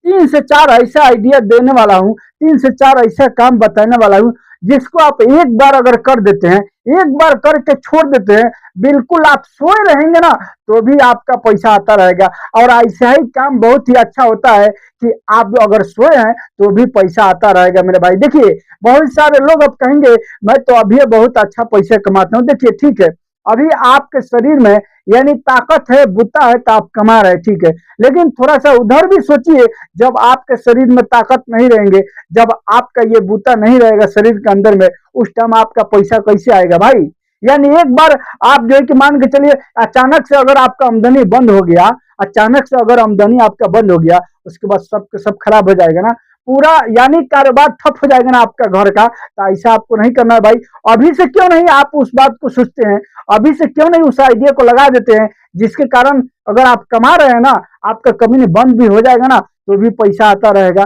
तीन से चार ऐसा आइडिया देने वाला हूँ, तीन से चार ऐसा काम बताने वाला हूँ, जिसको आप एक बार अगर कर देते हैं, एक बार करके छोड़ देते हैं, बिल्कुल आप सोए रहेंगे ना तो भी आपका पैसा आता रहेगा। और ऐसा ही काम बहुत ही अच्छा होता है कि आप अगर सोए हैं तो भी पैसा आता रहेगा मेरे भाई। देखिए, बहुत सारे लोग अब कहेंगे मैं तो अभी बहुत अच्छा पैसा कमाता हूँ। देखिए, ठीक है, अभी आपके शरीर में यानी ताकत है, बुता है, तो आप कमा रहे हैं, ठीक है, लेकिन थोड़ा सा उधर भी सोचिए, जब आपके शरीर में ताकत नहीं रहेंगे, जब आपका ये बूता नहीं रहेगा शरीर के अंदर में, उस टाइम आपका पैसा कैसे आएगा भाई। यानी एक बार आप जो है कि मान के चलिए, अचानक से अगर आपका आमदनी बंद हो गया, अचानक से अगर आमदनी आपका बंद हो गया, उसके बाद सब सब खराब हो जाएगा ना, पूरा यानी कारोबार ठप हो जाएगा ना आपका घर का। तो ऐसा आपको नहीं करना है भाई। अभी से क्यों नहीं आप उस बात को सोचते हैं, अभी से क्यों नहीं उस आइडिया को लगा देते हैं, जिसके कारण अगर आप कमा रहे हैं ना, आपका कमी बंद भी हो जाएगा ना तो भी पैसा आता रहेगा।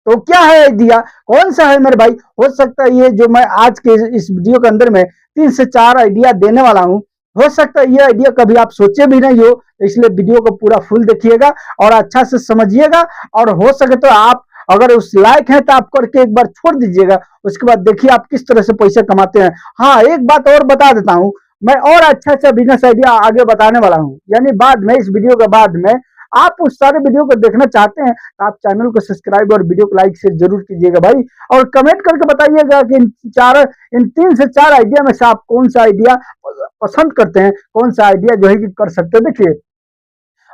तो क्या है आइडिया, कौन सा है मेरे भाई। हो सकता है ये जो मैं आज के इस वीडियो के अंदर में तीन से चार आइडिया देने वाला हूँ, हो सकता है ये आइडिया कभी आप सोचे भी नहीं हो, तो इसलिए वीडियो को पूरा फुल देखिएगा और अच्छा से समझिएगा। और हो सके तो आप अगर उस लायक है तो आप करके एक बार छोड़ दीजिएगा, उसके बाद देखिए आप किस तरह से पैसे कमाते हैं। हाँ, एक बात और बता देता हूँ, मैं और अच्छा अच्छा बिजनेस आइडिया आगे बताने वाला हूँ, यानी बाद में, इस वीडियो के बाद में। आप उस सारे वीडियो को देखना चाहते हैं तो आप चैनल को सब्सक्राइब और वीडियो को लाइक शेयर जरूर कीजिएगा भाई। और कमेंट करके बताइएगा कि इन तीन से चार आइडिया में से आप कौन सा आइडिया पसंद करते हैं, कौन सा आइडिया जो है कि कर सकते हैं। देखिए,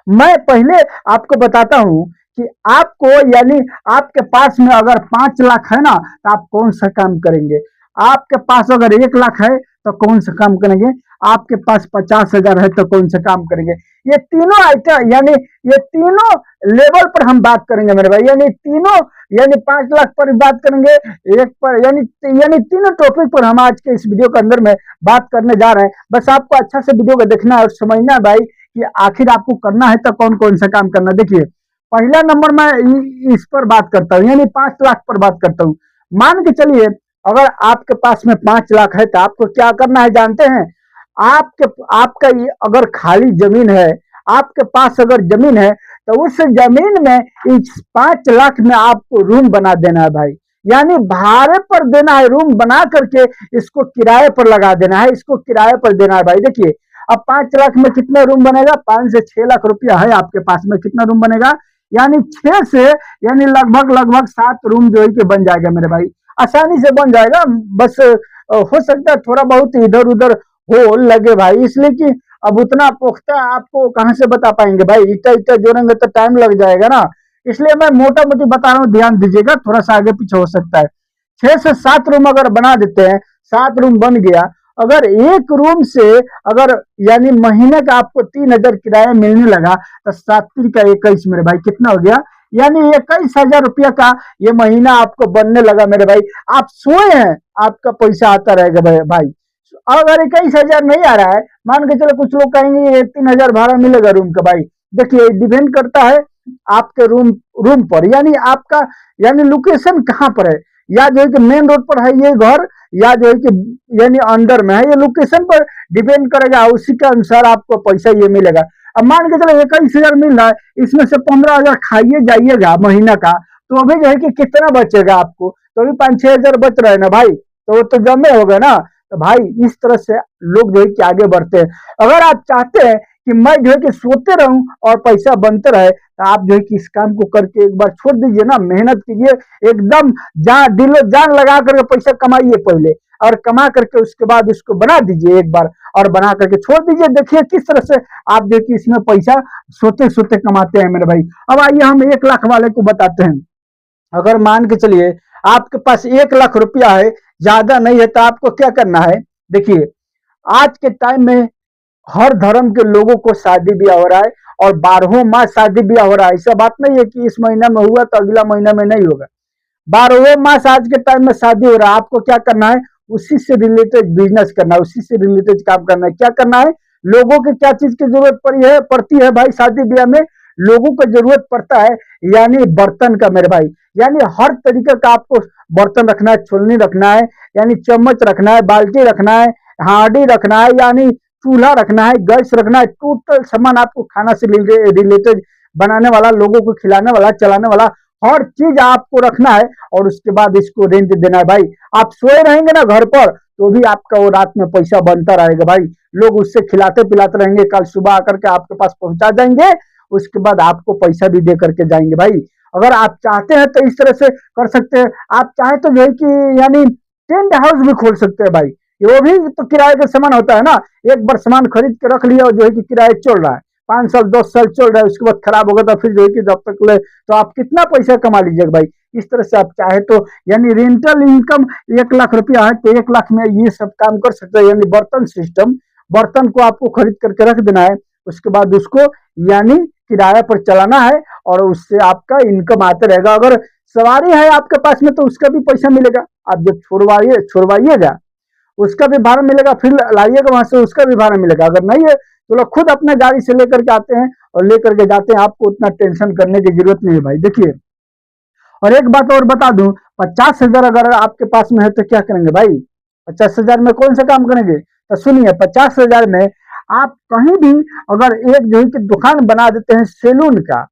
मैं पहले आपको बताता हूं कि आपको यानी आपके पास में अगर 5 लाख है ना तो आप कौन सा काम करेंगे। आपके पास अगर 1 लाख है तो कौन सा काम करेंगे। आपके पास 50,000 है तो कौन सा काम करेंगे। ये तीनों आइटम यानी ये तीनों लेवल पर हम बात करेंगे मेरे भाई। यानी तीनों यानी 5 लाख पर बात करेंगे, एक पर यानी यानी तीनों टॉपिक पर हम आज के इस वीडियो के अंदर में बात करने जा रहे हैं। बस आपको अच्छा से वीडियो को देखना है और समझना है भाई कि आखिर आपको करना है तो कौन कौन सा काम करना। देखिए, पहला नंबर मैं इस पर बात करता हूँ, यानी 5 लाख पर बात करता हूँ। मान के चलिए अगर आपके पास में 5 लाख है तो आपको क्या करना है जानते हैं। आपके आपका ये अगर खाली जमीन है, आपके पास अगर जमीन है तो उस जमीन में इस 5 लाख में आपको रूम बना देना है भाई। यानी भाड़े पर देना है, रूम बना करके इसको किराए पर लगा देना है, इसको किराए पर देना है भाई। देखिए, अब 5 लाख में कितना रूम बनेगा, 5 से 6 लाख रुपया है आपके पास में, कितना रूम बनेगा, यानी 6 से यानी लगभग लगभग 7 रूम जो है कि बन जाएगा मेरे भाई, आसानी से बन जाएगा। बस हो सकता है थोड़ा बहुत इधर उधर हो लगे भाई, इसलिए कि अब उतना पुख्ता आपको कहां से बता पाएंगे भाई, इतना इतना जोड़ेंगे तो टाइम लग जाएगा ना। इसलिए मैं मोटा मोटी बता रहा हूँ, ध्यान दीजिएगा, थोड़ा सा आगे पीछे हो सकता है। 6 से 7 रूम अगर बना देते हैं, 7 रूम बन गया, अगर एक रूम से अगर यानी महीने का आपको 3,000 किराया मिलने लगा तो 7 का 21 मेरे भाई कितना हो गया, यानी 21,000 रुपया का ये महीना आपको बनने लगा मेरे भाई। आप सोए हैं, आपका पैसा आता रहेगा भाई। अगर 21,000 नहीं आ रहा है, मान के चलो कुछ लोग कहेंगे 3,000 भाड़ा मिलेगा रूम का भाई। देखिए, डिपेंड करता है आपके रूम रूम पर, यानी आपका यानी लोकेशन कहाँ पर है, या जो है कि मेन रोड पर है ये घर, या जो है कि यानी अंडर में है, ये लोकेशन पर डिपेंड करेगा, उसी के अनुसार आपको पैसा ये मिलेगा। अब मान के चलो 21,000 मिल रहा है, इसमें से 15,000 खाइए जाइएगा महीना का, तो अभी जो है कि कितना बचेगा आपको, तो अभी 5-6 हजार बच रहे हैं ना भाई, तो वो तो जमे हो गए ना। तो भाई इस तरह से लोग जो है कि आगे बढ़ते हैं। अगर आप चाहते हैं कि मैं जो है कि सोते रहूं और पैसा बनते रहे, तो आप जो है कि इस काम को करके एक बार छोड़ दीजिए ना, मेहनत कीजिए एकदम, जान दिलो जान लगा करके पैसा कमाइए पहले, और कमा करके उसके बाद उसको बना दीजिए एक बार, और बना करके छोड़ दीजिए। देखिए किस तरह से आप जो कि इसमें पैसा सोते सोते कमाते हैं मेरे भाई। अब आइए हम 1 लाख वाले को बताते हैं। अगर मान के चलिए आपके पास 1 लाख रुपया है, ज्यादा नहीं है, तो आपको क्या करना है। देखिए, आज के टाइम में हर धर्म के लोगों को शादी ब्याह हो रहा है, और 12 माह शादी ब्याह हो रहा है। ऐसा बात नहीं है कि इस महीना में हुआ तो अगला महीना में नहीं होगा। 12 मास आज के टाइम में शादी हो रहा है। आपको क्या करना है, उसी से रिलेटेड बिजनेस करना है, उसी से रिलेटेड काम करना है। क्या करना है, लोगों की क्या चीज की जरूरत पड़ती है भाई शादी ब्याह में, लोगों को जरूरत पड़ता है यानी बर्तन का मेरे भाई। यानी हर तरीके का आपको बर्तन रखना है, छोलनी रखना है, यानी चम्मच रखना है, बाल्टी रखना है, हांडी रखना है, यानी चूल्हा रखना है, गैस रखना है। टोटल सामान आपको खाना से रिलेटेड बनाने वाला, लोगों को खिलाने वाला, चलाने वाला, हर चीज आपको रखना है और उसके बाद इसको रेंट देना है भाई। आप सोए रहेंगे ना घर पर तो भी आपका वो रात में पैसा बनता रहेगा भाई। लोग उससे खिलाते पिलाते रहेंगे, कल सुबह आकर के आपके पास पहुंचा जाएंगे, उसके बाद आपको पैसा भी दे करके जाएंगे भाई। अगर आप चाहते हैं तो इस तरह से कर सकते हैं। आप चाहे तो जो है कि यानी टेंट हाउस भी खोल सकते हैं भाई। वो भी तो किराए का सामान होता है ना। एक बार सामान खरीद के रख लिया और जो है कि किराए चल रहा है, 5 साल 10 साल चल रहा है, उसके बाद खराब होगा तो फिर जो है कि जब तक ले तो आप कितना पैसा कमा लीजिएगा भाई। इस तरह से आप चाहे तो यानी रेंटल इनकम 1 लाख रुपया है तो 1 लाख में ये सब काम कर सकते हैं। यानी बर्तन सिस्टम, बर्तन को आपको खरीद करके रख देना है, उसके बाद उसको यानी किराया पर चलाना है और उससे आपका इनकम आते रहेगा। अगर सवारी है आपके पास में तो उसका भी पैसा मिलेगा। आप जब छुड़वाइएगा उसका भी भाड़ा मिलेगा, फिर लाइएगा वहां से उसका भी भाड़ा मिलेगा। अगर नहीं है तो लोग खुद अपने गाड़ी से लेकर के आते हैं और लेकर के जाते हैं, आपको उतना टेंशन करने की जरूरत नहीं है भाई। देखिए, और एक बात और बता दूं, 50,000 अगर आपके पास में है तो क्या करेंगे भाई? 50,000 में कौन सा काम करेंगे? तो सुनिए, 50,000 में आप कहीं भी अगर एक जो है कि दुकान बना देते हैं सैलून का,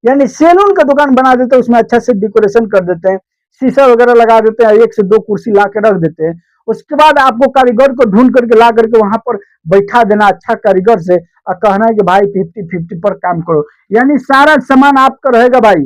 यानी सैलून का दुकान बना देते हैं, उसमें अच्छा से डेकोरेशन कर देते हैं, शीशा वगैरह लगा देते हैं, 1 से 2 कुर्सी ला के रख देते हैं, उसके बाद आपको कारीगर को ढूंढ करके ला करके वहां पर बैठा देना अच्छा कारीगर से और कहना है कि भाई 50-50 पर काम करो। यानी सारा सामान आपका रहेगा भाई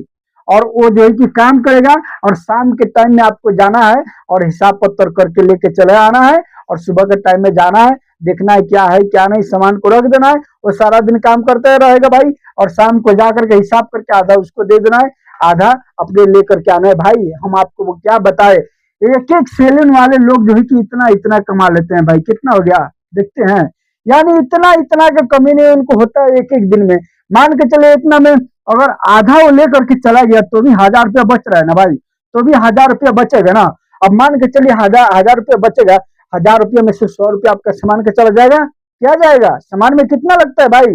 और वो जो है कि काम करेगा और शाम के टाइम में आपको जाना है और हिसाब पत्तर करके लेके चले आना है और सुबह के टाइम में जाना है, देखना है क्या नहीं, सामान को रख देना है। वो सारा दिन काम करते रहेगा भाई और शाम को जाकर के हिसाब करके आधा उसको दे देना है, आधा अपने लेकर के आना है भाई। हम आपको वो क्या बताए, एक एक सैलून वाले लोग जो है कि इतना इतना कमा लेते हैं भाई। कितना हो गया देखते हैं, यानी इतना इतना का कमी नहीं उनको होता है एक एक दिन में। मान के चले इतना में अगर आधा वो लेकर के चला गया तो भी 1,000 रुपया बच रहा है ना भाई, तो भी 1,000 रुपया बचेगा ना। अब मान के चलिए 1,000 रुपया बचेगा, 1,000 रुपया में से 100 रुपया आपका सामान का चला जाएगा, क्या जाएगा? सामान में कितना लगता है भाई?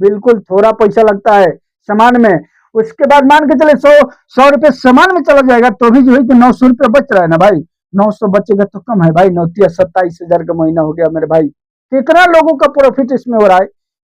बिल्कुल थोड़ा पैसा लगता है सामान में। उसके बाद मान के चले 100 रुपये सामान में चला जाएगा तो भी जो है कि 900 रुपया बच रहा है ना भाई। 900 बचेगा तो कम है भाई, 29,000 का महीना हो गया मेरे भाई। कितना लोगों का प्रॉफिट इसमें हो रहा है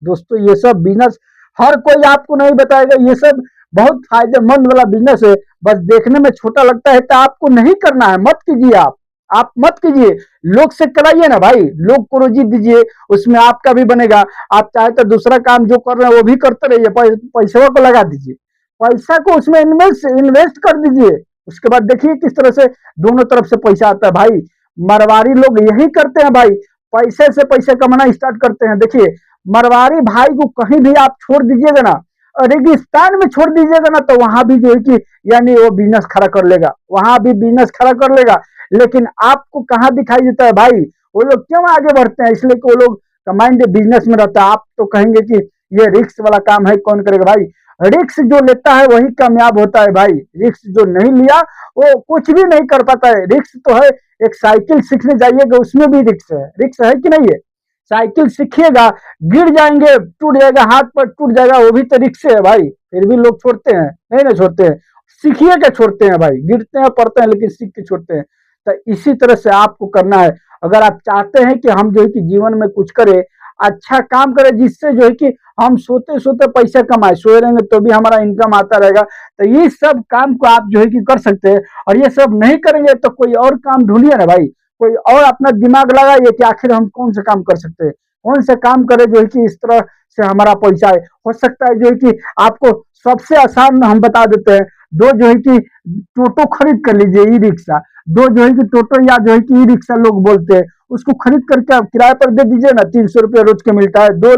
दोस्तों। ये सब बिजनेस हर कोई आपको नहीं बताएगा, ये सब बहुत फायदेमंद वाला बिजनेस है। बस देखने में छोटा लगता है तो आपको नहीं करना है, मत कीजिए। आप मत कीजिए, लोग से कराइए ना भाई, लोग को रोजी दीजिए, उसमें आपका भी बनेगा। आप चाहे तो दूसरा काम जो कर रहे हैं वो भी करते रहिए, पैसा को लगा दीजिए, पैसा को उसमें इन्वेस्ट कर दीजिए। उसके बाद देखिए किस तरह से दोनों तरफ से पैसा आता है भाई। मरवारी लोग यही करते हैं भाई, पैसे से पैसे कमाना स्टार्ट करते हैं। देखिए, मरवारी भाई को कहीं भी आप छोड़ दीजिएगा ना, रेगिस्तान में छोड़ दीजिएगा ना, तो वहां भी जो है कि यानी वो बिजनेस खड़ा कर लेगा, वहां भी बिजनेस खड़ा कर लेगा। लेकिन आपको कहाँ दिखाई देता है भाई? वो लोग क्यों आगे बढ़ते हैं? इसलिए कि वो लोग का माइंड बिजनेस में रहता है। आप तो कहेंगे कि ये रिस्क वाला काम है, कौन करेगा भाई? रिस्क जो लेता है वही कामयाब होता है भाई। रिस्क जो नहीं लिया वो कुछ भी नहीं कर पाता है। रिस्क तो है, एक साइकिल सीखने जाइएगा उसमें भी रिस्क है कि नहीं है? साइकिल सीखिएगा, गिर जाएंगे, टूट जाएगा, हाथ पर टूट जाएगा, वो भी तो रिक्स है भाई। फिर भी लोग छोड़ते हैं, नहीं ना छोड़ते हैं, सीखिए के छोड़ते हैं भाई। गिरते हैं पड़ते हैं लेकिन सीख के छोड़ते हैं। तो इसी तरह से आपको करना है। अगर आप चाहते हैं कि हम जो है कि जीवन में कुछ करें, अच्छा काम करें, जिससे जो है कि हम सोते सोते पैसा कमाए, सोए रहेंगे तो भी हमारा इनकम आता रहेगा, तो ये सब काम को आप जो है कि कर सकते हैं। और ये सब नहीं करेंगे तो कोई और काम ढूंढिए ना भाई, कोई और अपना दिमाग लगाइए कि आखिर हम कौन सा काम कर सकते हैं, कौन से काम करें जो है कि इस तरह से हमारा पैसा है। हो सकता है जो है कि आपको सबसे आसान हम बता देते हैं, दो जो है कि टोटो खरीद कर लीजिए, ई रिक्शा। दो जो है कि टोटो या जो है कि ई रिक्शा लोग बोलते हैं, उसको खरीद करके आप किराए पर दे दीजिए ना, 300 रुपया रोज का मिलता है। दो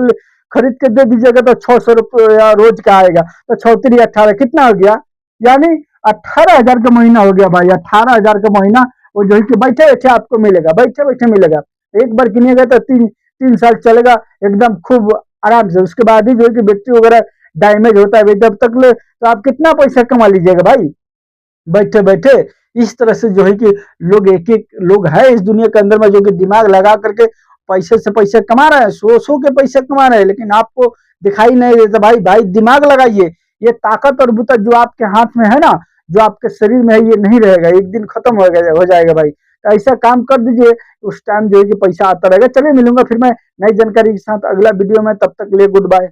खरीद के दे दीजिएगा तो 600 रुपया रोज का आएगा, तो 6×3 = 18 कितना हो गया? यानी 18,000 का महीना हो गया भाई। 18,000 का महीना वो जो है कि बैठे बैठे आपको मिलेगा, बैठे बैठे मिलेगा। एक बार किनिएगा तो 3 साल चलेगा एकदम खूब आराम से। उसके बाद ही जो है कि बैटरी वगैरह डैमेज होता है, जब तक ले तो आप कितना पैसा कमा लीजिएगा भाई बैठे बैठे। इस तरह से जो है कि लोग एक एक लोग है इस दुनिया के अंदर में जो कि दिमाग लगा करके पैसे से पैसे कमा रहे हैं, सो के पैसे कमा रहे हैं, लेकिन आपको दिखाई नहीं देता भाई। भाई दिमाग लगाइए, ये ताकत और बुता जो आपके हाथ में है ना, जो आपके शरीर में है, ये नहीं रहेगा, एक दिन खत्म हो जाएगा भाई। तो ऐसा काम कर दीजिए, उस टाइम जो है कि पैसा आता रहेगा। चलिए मिलूंगा फिर मैं नई जानकारी के साथ अगला वीडियो में, तब तक के लिए गुड बाय।